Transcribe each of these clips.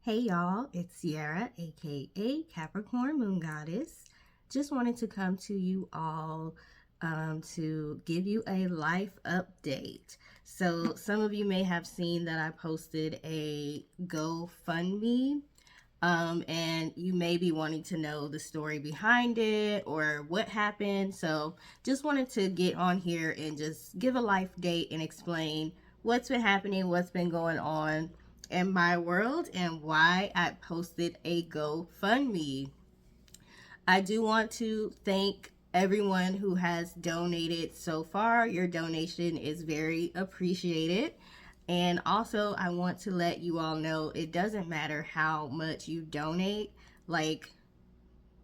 Hey y'all, it's Ciarra, aka Capricorn Moon Goddess. Just wanted to come to you all to give you a life update. So, some of you may have seen that I posted a GoFundMe, and you may be wanting to know the story behind it or what happened. So, just wanted to get on here and just give a life date and explain what's been happening, what's been going on in my world, and why I posted a GoFundMe. I do want to thank everyone who has donated so far. Your donation is very appreciated. And also, I want to let you all know it doesn't matter how much you donate. Like,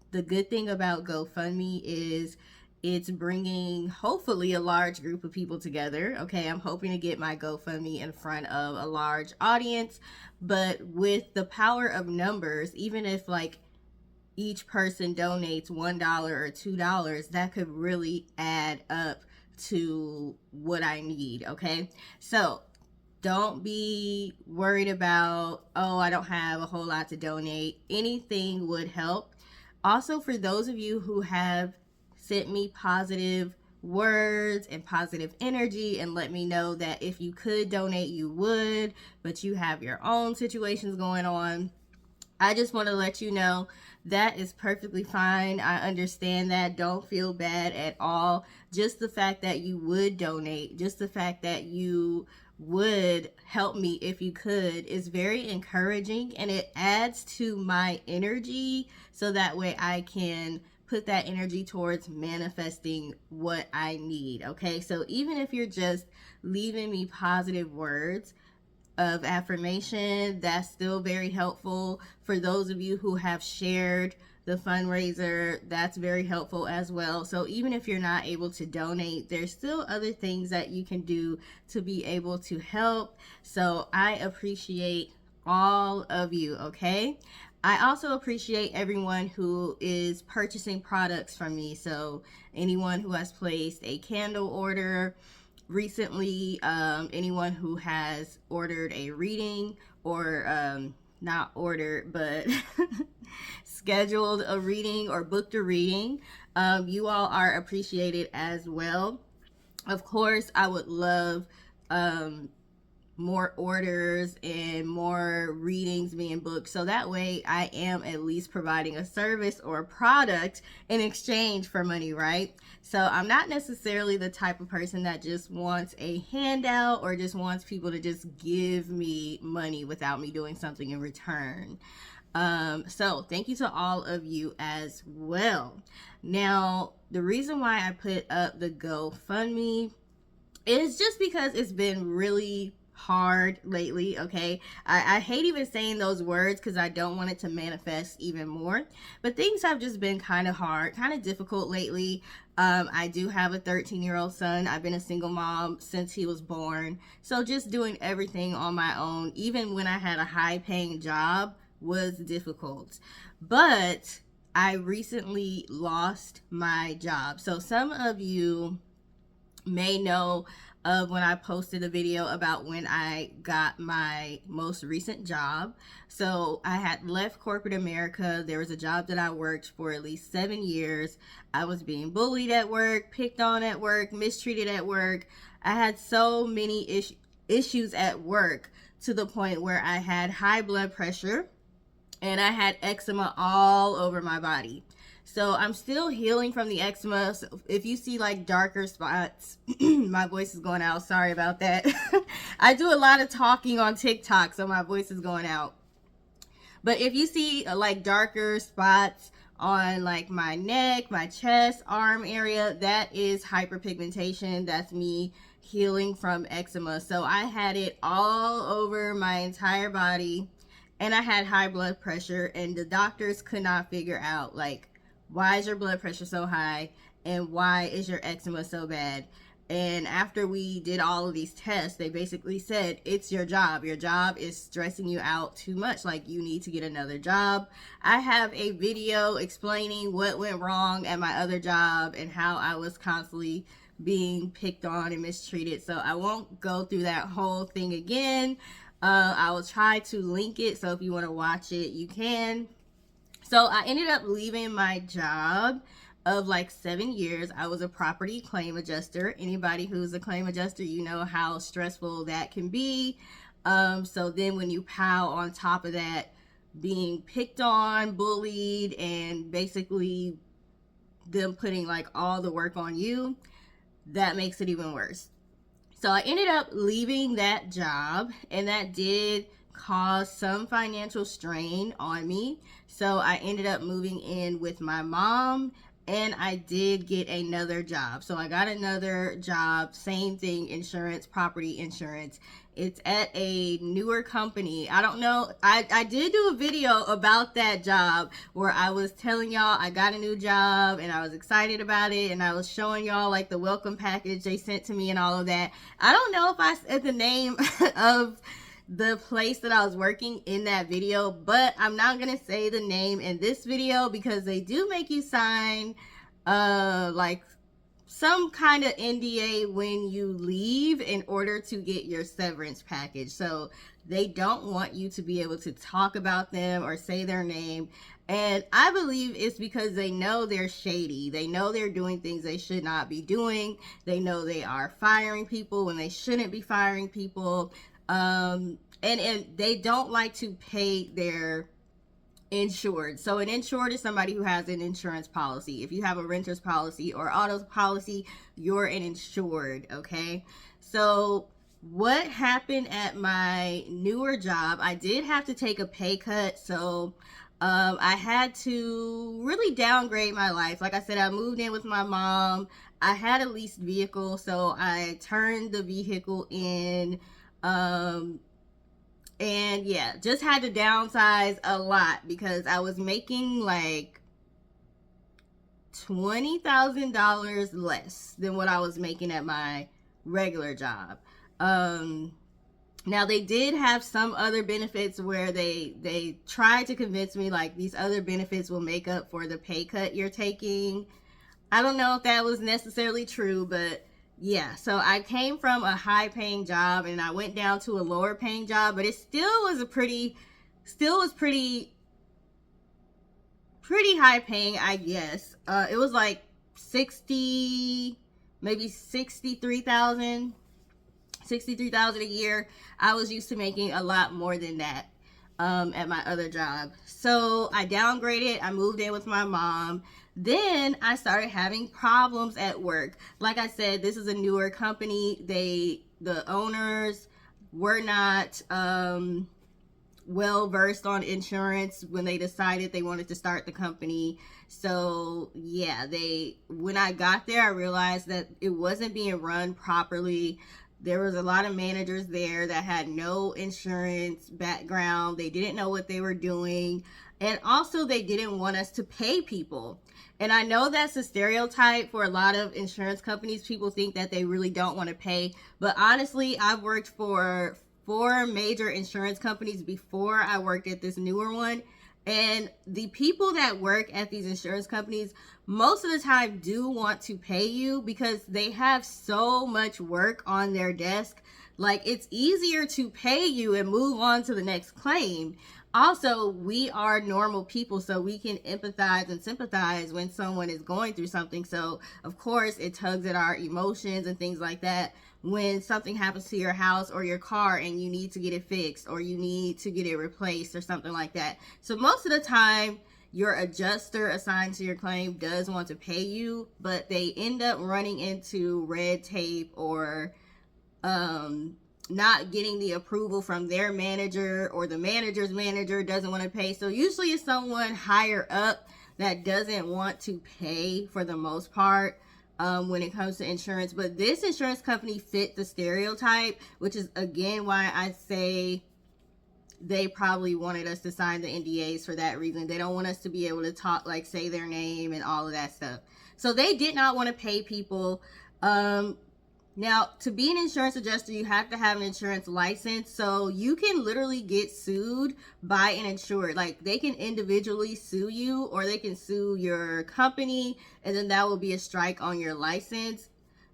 the good thing about GoFundMe is it's bringing hopefully a large group of people together. Okay, I'm hoping to get my GoFundMe in front of a large audience, but with the power of numbers, even if like each person donates $1 or $2, that could really add up to what I need. Okay, so don't be worried about, oh, I don't have a whole lot to donate. Anything would help. Also, for those of you who have sent me positive words and positive energy and let me know that if you could donate, you would, but you have your own situations going on, I just want to let you know that is perfectly fine. I understand that. Don't feel bad at all. Just the fact that you would donate, just the fact that you would help me if you could is very encouraging, and it adds to my energy so that way I can put that energy towards manifesting what I need. Okay, so even if you're just leaving me positive words of affirmation, that's still very helpful. For those of you who have shared the fundraiser, that's very helpful as well. So even if you're not able to donate, there's still other things that you can do to be able to help. So I appreciate all of you. Okay, I also appreciate everyone who is purchasing products from me. So anyone who has placed a candle order recently, anyone who has ordered a reading or not ordered but scheduled a reading or booked a reading, you all are appreciated as well. Of course, I would love more orders and more readings being booked, so that way I am at least providing a service or a product in exchange for money, right? So I'm not necessarily the type of person that just wants a handout or just wants people to just give me money without me doing something in return. So thank you to all of you as well. Now, the reason why I put up the GoFundMe is just because it's been really hard lately. Okay, I hate even saying those words because I don't want it to manifest even more, but things have just been kind of hard, kind of difficult lately. I do have a 13-year-old son. I've been a single mom since he was born, so just doing everything on my own, even when I had a high paying job, was difficult. But I recently lost my job. So some of you may know of when I posted a video about when I got my most recent job. So I had left corporate America. There was a job that I worked for at least 7 years. I was being bullied at work, picked on at work, mistreated at work. I had so many issues at work to the point where I had high blood pressure and I had eczema all over my body. So I'm still healing from the eczema. So if you see like darker spots, my voice is going out. Sorry about that. I do a lot of talking on TikTok, so my voice is going out. But if you see like darker spots on like my neck, my chest, arm area, that is hyperpigmentation. That's me healing from eczema. So I had it all over my entire body, and I had high blood pressure, and the doctors could not figure out like, why is your blood pressure so high and why is your eczema so bad? And after we did all of these tests, they basically said, it's your job. Your job is stressing you out too much. Like, you need to get another job. I have a video explaining what went wrong at my other job and how I was constantly being picked on and mistreated. So I won't go through that whole thing again. I will try to link it, so if you want to watch it, you can. So I ended up leaving my job of like 7 years. I was a property claim adjuster. Anybody who's a claim adjuster, you know how stressful that can be. So then when you pile on top of that, being picked on, bullied, and basically them putting like all the work on you, that makes it even worse. So I ended up leaving that job, and that did cause some financial strain on me. So I ended up moving in with my mom, and I did get another job. So I got another job, same thing, insurance, property insurance. It's at a newer company. I don't know. I did do a video about that job where I was telling y'all I got a new job and I was excited about it, and I was showing y'all like the welcome package they sent to me and all of that. I don't know if I said the name of the place that I was working in that video, but I'm not gonna say the name in this video because they do make you sign like some kind of NDA when you leave in order to get your severance package. So they don't want you to be able to talk about them or say their name. And I believe it's because they know they're shady. They know they're doing things they should not be doing. They know they are firing people when they shouldn't be firing people. And they don't like to pay their insured. So an insured is somebody who has an insurance policy. If you have a renter's policy or auto policy, you're an insured, okay? So what happened at my newer job, I did have to take a pay cut. So I had to really downgrade my life. Like I said, I moved in with my mom. I had a leased vehicle, so I turned the vehicle in. And yeah, just had to downsize a lot because I was making like $20,000 less than what I was making at my regular job. Now they did have some other benefits where they tried to convince me like these other benefits will make up for the pay cut you're taking. I don't know if that was necessarily true, but yeah, so I came from a high paying job and I went down to a lower paying job, but it still was pretty high paying, I guess. It was like 60, maybe 63,000 a year. I was used to making a lot more than that at my other job. So I downgraded, I moved in with my mom. Then I started having problems at work. Like I said, this is a newer company. The owners were not well versed on insurance when they decided they wanted to start the company. So yeah, when I got there, I realized that it wasn't being run properly. There was a lot of managers there that had no insurance background. They didn't know what they were doing. And also they didn't want us to pay people. And I know that's a stereotype for a lot of insurance companies. People think that they really don't want to pay. But honestly, I've worked for 4 major insurance companies before I worked at this newer one. And the people that work at these insurance companies most of the time do want to pay you because they have so much work on their desk. Like, it's easier to pay you and move on to the next claim. Also, we are normal people, so we can empathize and sympathize when someone is going through something. So, of course, it tugs at our emotions and things like that when something happens to your house or your car and you need to get it fixed or you need to get it replaced or something like that. So most of the time, your adjuster assigned to your claim does want to pay you, but they end up running into red tape or not getting the approval from their manager, or the manager's manager doesn't want to pay. So usually it's someone higher up that doesn't want to pay for the most part when it comes to insurance. But this insurance company fit the stereotype, which is again why I say they probably wanted us to sign the NDAs for that reason. They don't want us to be able to talk, like say their name and all of that stuff. So they did not want to pay people. Now, to be an insurance adjuster, you have to have an insurance license. So you can literally get sued by an insured. Like, they can individually sue you, or they can sue your company, and then that will be a strike on your license.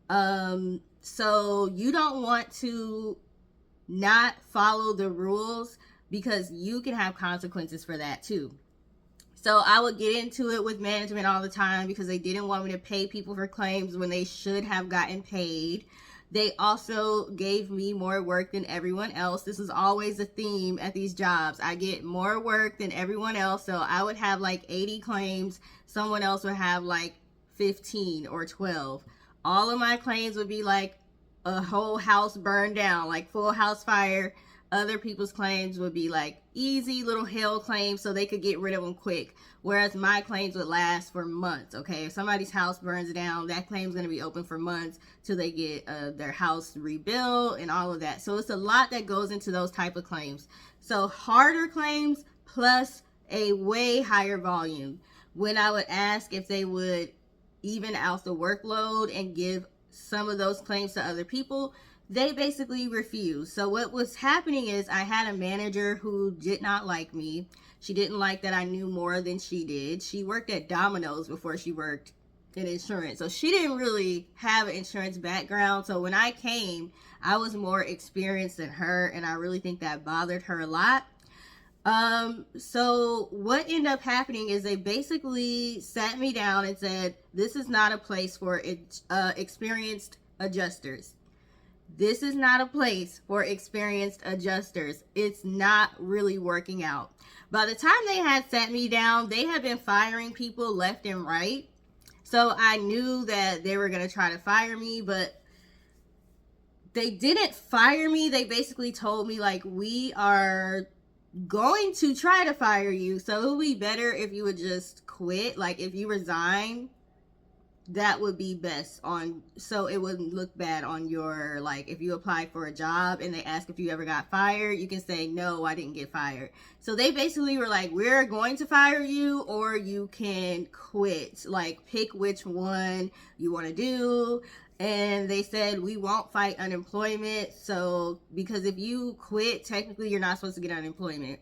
So you don't want to not follow the rules, because you can have consequences for that too. So I would get into it with management all the time because they didn't want me to pay people for claims when they should have gotten paid. They also gave me more work than everyone else. This is always a theme at these jobs. I get more work than everyone else. So I would have like 80 claims. Someone else would have like 15 or 12. All of my claims would be like a whole house burned down, like full house fire. Other people's claims would be like easy little hail claims so they could get rid of them quick. Whereas my claims would last for months, okay? If somebody's house burns down, that claim's going to be open for months till they get their house rebuilt and all of that. So it's a lot that goes into those type of claims. So harder claims plus a way higher volume. When I would ask if they would even out the workload and give some of those claims to other people, they basically refused. So what was happening is I had a manager who did not like me. She didn't like that I knew more than she did. She worked at Domino's before she worked in insurance. So she didn't really have an insurance background. So when I came, I was more experienced than her, and I really think that bothered her a lot. So what ended up happening is they basically sat me down and said, this is not a place for experienced adjusters. This is not a place for experienced adjusters. It's not really working out. By the time they had sat me down, they had been firing people left and right. So I knew that they were going to try to fire me, but they didn't fire me. They basically told me, like, we are going to try to fire you. So it would be better if you would just quit. Like, if you resign, that would be best on, so it wouldn't look bad on your, like, if you apply for a job and they ask if you ever got fired, you can say, no, I didn't get fired. So they basically were like, we're going to fire you, or you can quit, like, pick which one you want to do. And they said, we won't fight unemployment. So, because if you quit, technically you're not supposed to get unemployment.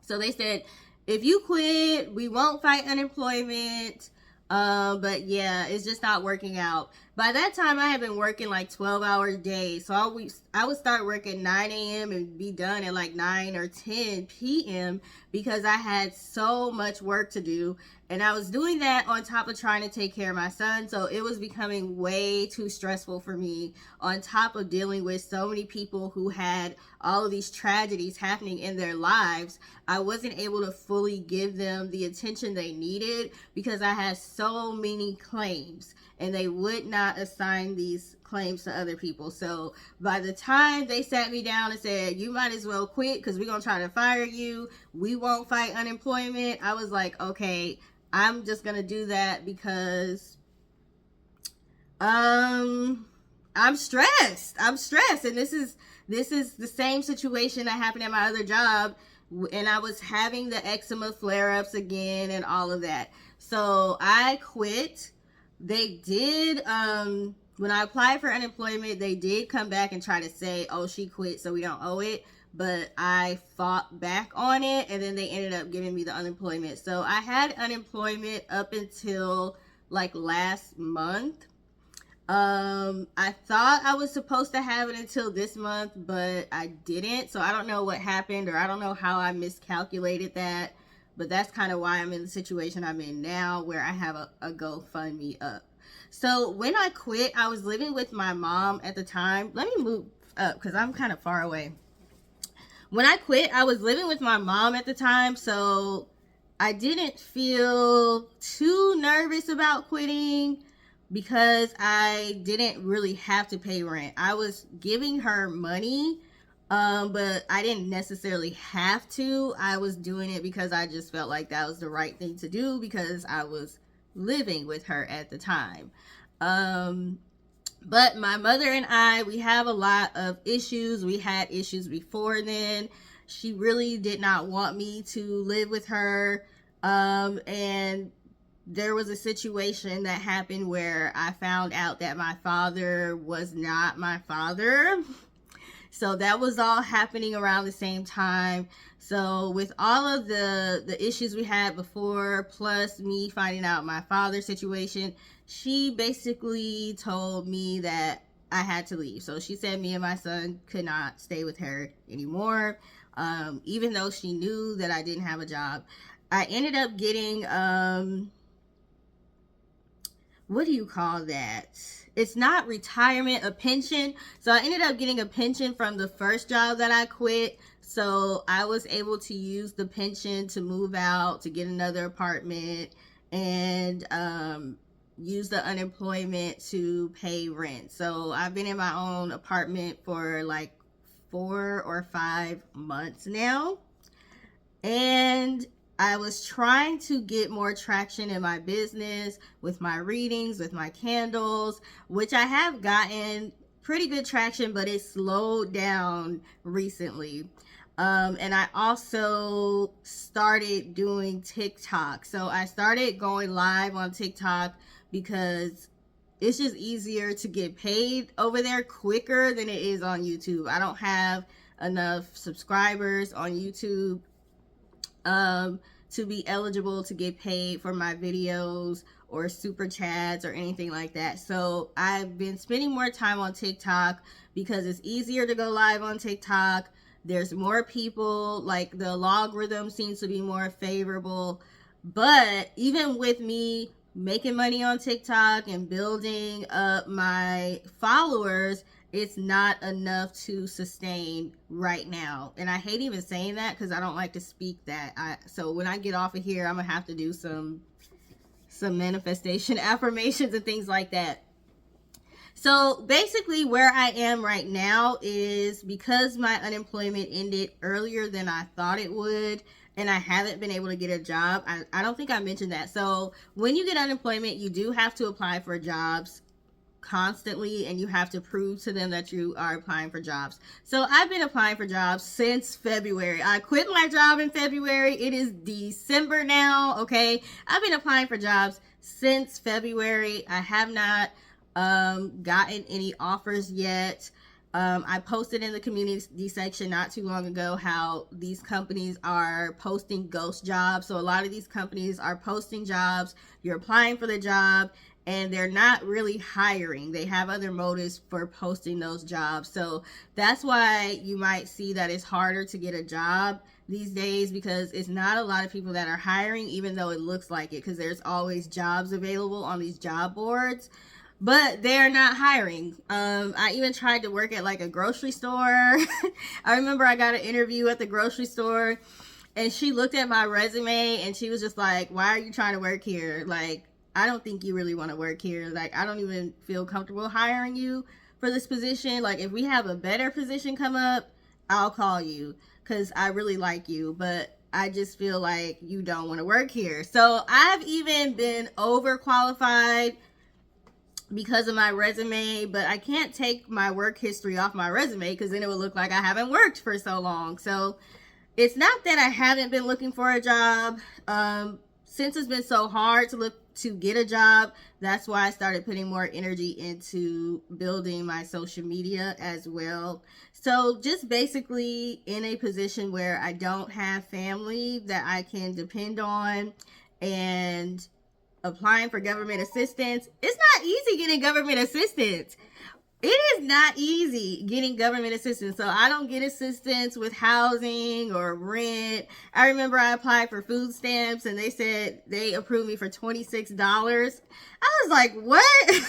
So they said, if you quit, we won't fight unemployment. But yeah, it's just not working out. By that time, I had been working like 12-hour days. So I would start work at 9 a.m. and be done at like 9 or 10 p.m. because I had so much work to do. And I was doing that on top of trying to take care of my son. So it was becoming way too stressful for me, on top of dealing with so many people who had all of these tragedies happening in their lives. I wasn't able to fully give them the attention they needed because I had so many claims, and they would not assign these claims to other people. So by the time they sat me down and said, you might as well quit because we're going to try to fire you, we won't fight unemployment, I was like, okay, I'm just going to do that because I'm stressed. And this is the same situation that happened at my other job, and I was having the eczema flare-ups again and all of that. So I quit. They did, when I applied for unemployment, they did come back and try to say, oh, she quit, so we don't owe it. But I fought back on it, and then they ended up giving me the unemployment. So I had unemployment up until like last month. I thought I was supposed to have it until this month, but I didn't. So I don't know what happened, or I don't know how I miscalculated that. But that's kind of why I'm in the situation I'm in now, where I have a GoFundMe up. So when I quit, I was living with my mom at the time. Let me move up because I'm kind of far away. When I quit, I was living with my mom at the time, so I didn't feel too nervous about quitting because I didn't really have to pay rent. I was giving her money, but I didn't necessarily have to. I was doing it because I just felt like that was the right thing to do because I was living with her at the time. But my mother and I, we have a lot of issues. We had issues before then. She really did not want me to live with her. And there was a situation that happened where I found out that my father was not my father. So that was all happening around the same time. So with all of the issues we had before, plus me finding out my father's situation, she basically told me that I had to leave. So she said me and my son could not stay with her anymore, even though she knew that I didn't have a job. I ended up getting, what do you call that? It's not retirement, a pension. So I ended up getting a pension from the first job that I quit. So I was able to use the pension to move out, to get another apartment, and use the unemployment to pay rent. So I've been in my own apartment for like 4 or 5 months now. And I was trying to get more traction in my business with my readings, with my candles, which I have gotten pretty good traction, but it slowed down recently. And I also started doing TikTok. So I started going live on TikTok because it's just easier to get paid over there quicker than it is on YouTube. I don't have enough subscribers on YouTube to be eligible to get paid for my videos or super chats or anything like that. So I've been spending more time on TikTok because it's easier to go live on TikTok. There's more people, like the logarithm seems to be more favorable. But even with me making money on TikTok and building up my followers, it's not enough to sustain right now. And I hate even saying that because I don't like to speak that. So when I get off of here, I'm gonna have to do some manifestation affirmations and things like that. So basically where I am right now is because my unemployment ended earlier than I thought it would, and I haven't been able to get a job. I don't think I mentioned that. So when you get unemployment, you do have to apply for jobs constantly, and you have to prove to them that you are applying for jobs. So I've been applying for jobs since February. I quit my job in February. It is December now, okay? I've been applying for jobs since February. I have not gotten any offers yet. I posted in the community section not too long ago how these companies are posting ghost jobs. So a lot of these companies are posting jobs, you're applying for the job, and they're not really hiring. They have other motives for posting those jobs. So that's why you might see that it's harder to get a job these days, because it's not a lot of people that are hiring, even though it looks like it, because there's always jobs available on these job boards. But they're not hiring. I even tried to work at like a grocery store. I remember I got an interview at the grocery store, and she looked at my resume and she was just like, why are you trying to work here? Like, I don't think you really want to work here. Like, I don't even feel comfortable hiring you for this position. Like, if we have a better position come up, I'll call you because I really like you. But I just feel like you don't want to work here. So I've even been overqualified because of my resume, but I can't take my work history off my resume because then it would look like I haven't worked for so long. So it's not that I haven't been looking for a job. Since it's been so hard to get a job, that's why I started putting more energy into building my social media as well. So just basically in a position where I don't have family that I can depend on, and applying for government assistance. It's not easy getting government assistance. It is not easy getting government assistance. So I don't get assistance with housing or rent. I remember I applied for food stamps and they said they approved me for $26. I was like, what?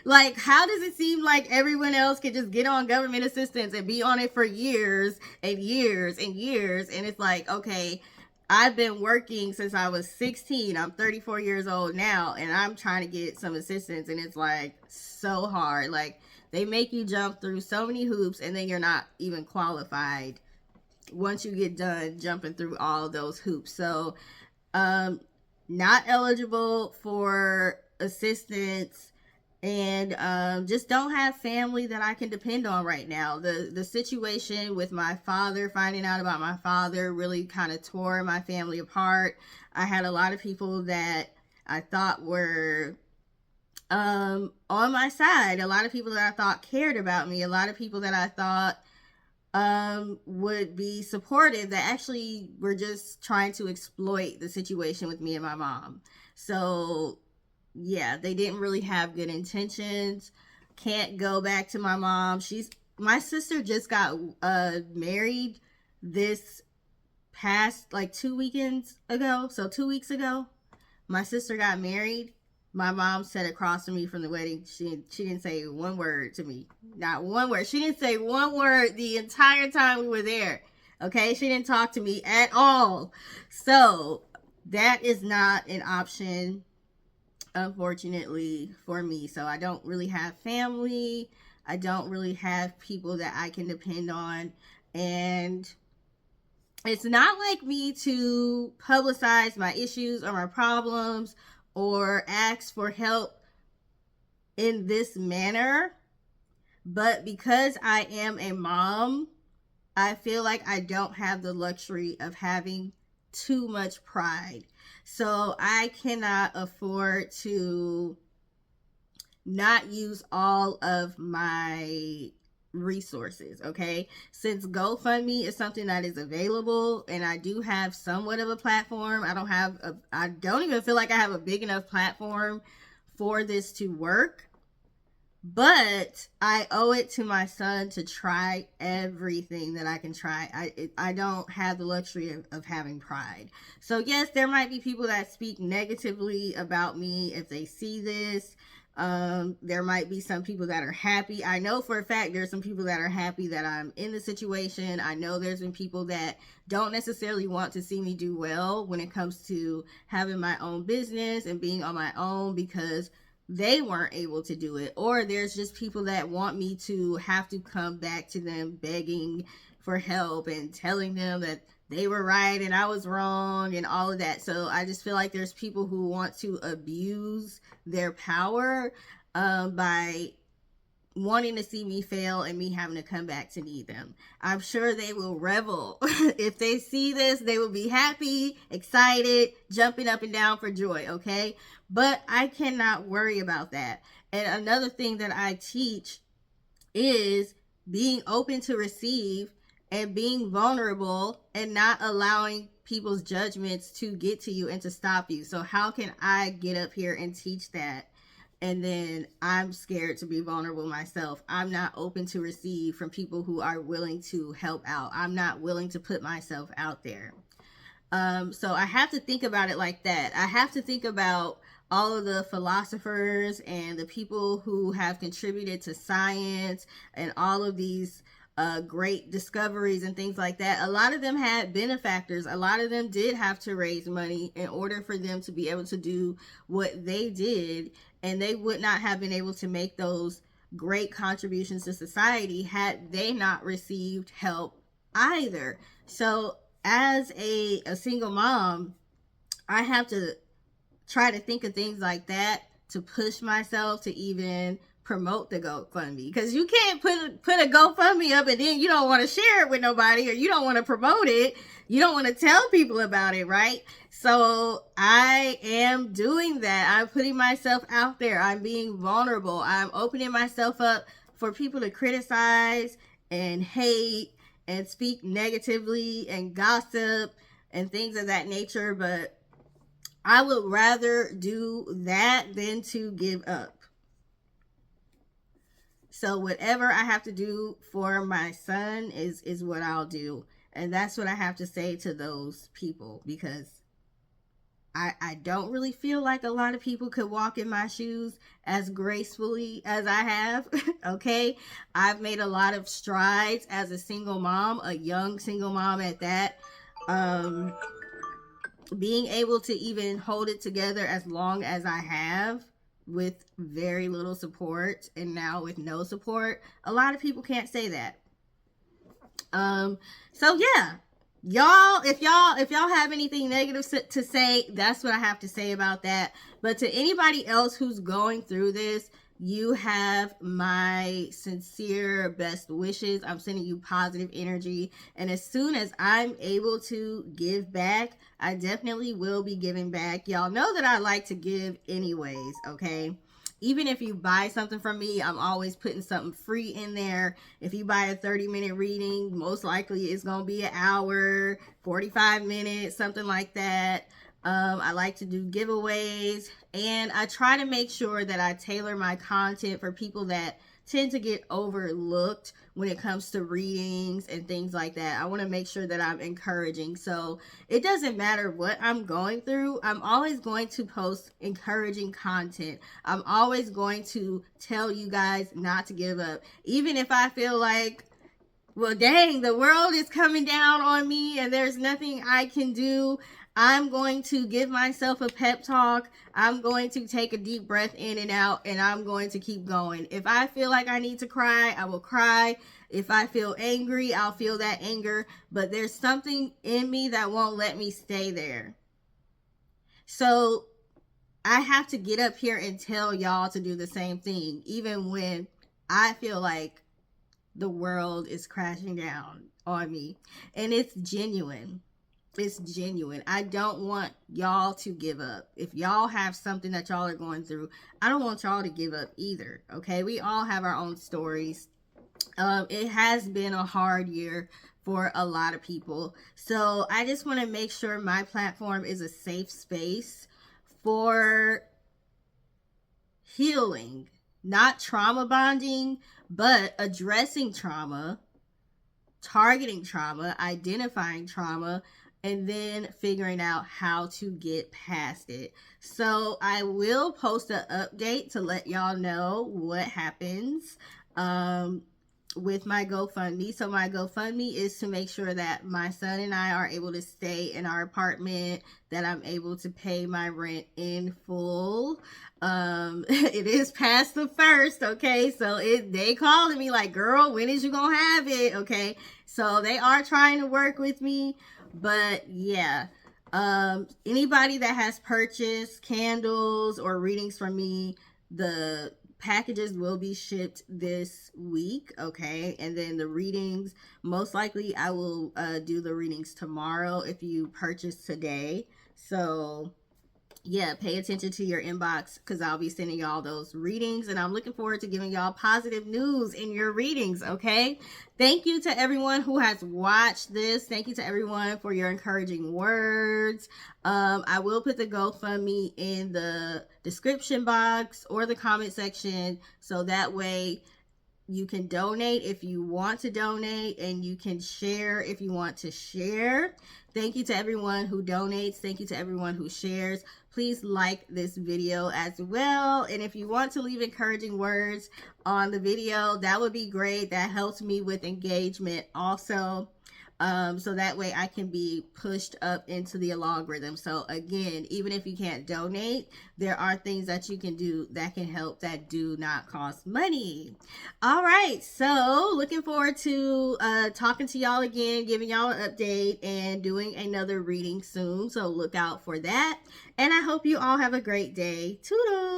Like, how does it seem like everyone else can just get on government assistance and be on it for years and years and years? And it's like, okay, I've been working since I was 16. I'm 34 years old now, and I'm trying to get some assistance, and it's like so hard. Like, they make you jump through so many hoops, and then you're not even qualified once you get done jumping through all those hoops. So, not eligible for assistance, and just don't have family that I can depend on right now. The situation with my father, finding out about my father, really kind of tore my family apart. I had a lot of people that I thought were on my side, a lot of people that I thought cared about me, a lot of people that I thought would be supportive, that actually were just trying to exploit the situation with me and my mom. So yeah, they didn't really have good intentions. can't go back to my mom. My sister just got married this past like 2 weekends ago. So 2 weeks ago, my sister got married. My mom sat across from me from the wedding. She didn't say one word to me. Not one word. She didn't say one word the entire time we were there. Okay? She didn't talk to me at all. So that is not an option, unfortunately, for me. So I don't really have family. I don't really have people that I can depend on. And it's not like me to publicize my issues or my problems or ask for help in this manner. But because I am a mom, I feel like I don't have the luxury of having too much pride. So I cannot afford to not use all of my resources. Okay, since GoFundMe is something that is available and I do have somewhat of a platform, I don't even feel like I have a big enough platform for this to work, but I owe it to my son to try everything that I can try. I don't have the luxury of having pride. So yes, there might be people that speak negatively about me if they see this. There might be some people that are happy. I know for a fact there's some people that are happy that I'm in the situation. I know there's been people that don't necessarily want to see me do well when it comes to having my own business and being on my own because they weren't able to do it. Or there's just people that want me to have to come back to them begging for help and telling them that they were right and I was wrong and all of that. So I just feel like there's people who want to abuse their power by wanting to see me fail and me having to come back to need them. I'm sure they will revel. If they see this, they will be happy, excited, jumping up and down for joy, okay? But I cannot worry about that. And another thing that I teach is being open to receive and being vulnerable and not allowing people's judgments to get to you and to stop you. So how can I get up here and teach that? And then I'm scared to be vulnerable myself. I'm not open to receive from people who are willing to help out. I'm not willing to put myself out there. So I have to think about it like that. I have to think about all of the philosophers and the people who have contributed to science and all of these great discoveries and things like that. A lot of them had benefactors. A lot of them did have to raise money in order for them to be able to do what they did, and they would not have been able to make those great contributions to society had they not received help either. So as a single mom, I have to try to think of things like that to push myself to even promote the GoFundMe, because you can't put a GoFundMe up and then you don't want to share it with nobody, or you don't want to promote it, you don't want to tell people about it, right? So I am doing that. I'm putting myself out there. I'm being vulnerable. I'm opening myself up for people to criticize and hate and speak negatively and gossip and things of that nature, but I would rather do that than to give up. So whatever I have to do for my son is what I'll do. And that's what I have to say to those people, because I don't really feel like a lot of people could walk in my shoes as gracefully as I have. Okay, I've made a lot of strides as a single mom, a young single mom at that. Being able to even hold it together as long as I have with very little support, and now with no support, a lot of people can't say that. So yeah, y'all, if y'all have anything negative to say, that's what I have to say about that. But to anybody else who's going through this, you have my sincere best wishes. I'm sending you positive energy, and as soon as I'm able to give back, I definitely will be giving back. Y'all know that I like to give anyways, okay? Even if you buy something from me, I'm always putting something free in there. If you buy a 30-minute reading, most likely it's going to be an hour, 45 minutes, something like that. I like to do giveaways, and I try to make sure that I tailor my content for people that tend to get overlooked when it comes to readings and things like that. I want to make sure that I'm encouraging. So it doesn't matter what I'm going through, I'm always going to post encouraging content. I'm always going to tell you guys not to give up. Even if I feel like, well, dang, the world is coming down on me and there's nothing I can do, I'm going to give myself a pep talk. I'm going to take a deep breath in and out, and I'm going to keep going. If I feel like I need to cry, I will cry. If I feel angry, I'll feel that anger. But there's something in me that won't let me stay there. So I have to get up here and tell y'all to do the same thing, even when I feel like the world is crashing down on me. And it's genuine. It's genuine. I don't want y'all to give up. If y'all have something that y'all are going through, I don't want y'all to give up either. Okay, we all have our own stories. It has been a hard year for a lot of people, so I just want to make sure my platform is a safe space for healing, not trauma bonding, but addressing trauma, targeting trauma, identifying trauma, and then figuring out how to get past it. So I will post an update to let y'all know what happens with my GoFundMe. So my GoFundMe is to make sure that my son and I are able to stay in our apartment, that I'm able to pay my rent in full. It is past the 1st, okay? So they calling me like, girl, when is you gonna have it? Okay, so they are trying to work with me. But yeah, anybody that has purchased candles or readings from me, the packages will be shipped this week, okay? And then the readings, most likely I will do the readings tomorrow if you purchase today. So yeah, pay attention to your inbox because I'll be sending y'all those readings, and I'm looking forward to giving y'all positive news in your readings, okay? Thank you to everyone who has watched this. Thank you to everyone for your encouraging words. I will put the GoFundMe in the description box or the comment section, so that way you can donate if you want to donate, and you can share if you want to share. Thank you to everyone who donates. Thank you to everyone who shares. Please like this video as well. And if you want to leave encouraging words on the video, that would be great. That helps me with engagement also. So that way I can be pushed up into the algorithm. So again, even if you can't donate, there are things that you can do that can help that do not cost money. All right, so looking forward to talking to y'all again, giving y'all an update, and doing another reading soon. So look out for that. And I hope you all have a great day. Toodles!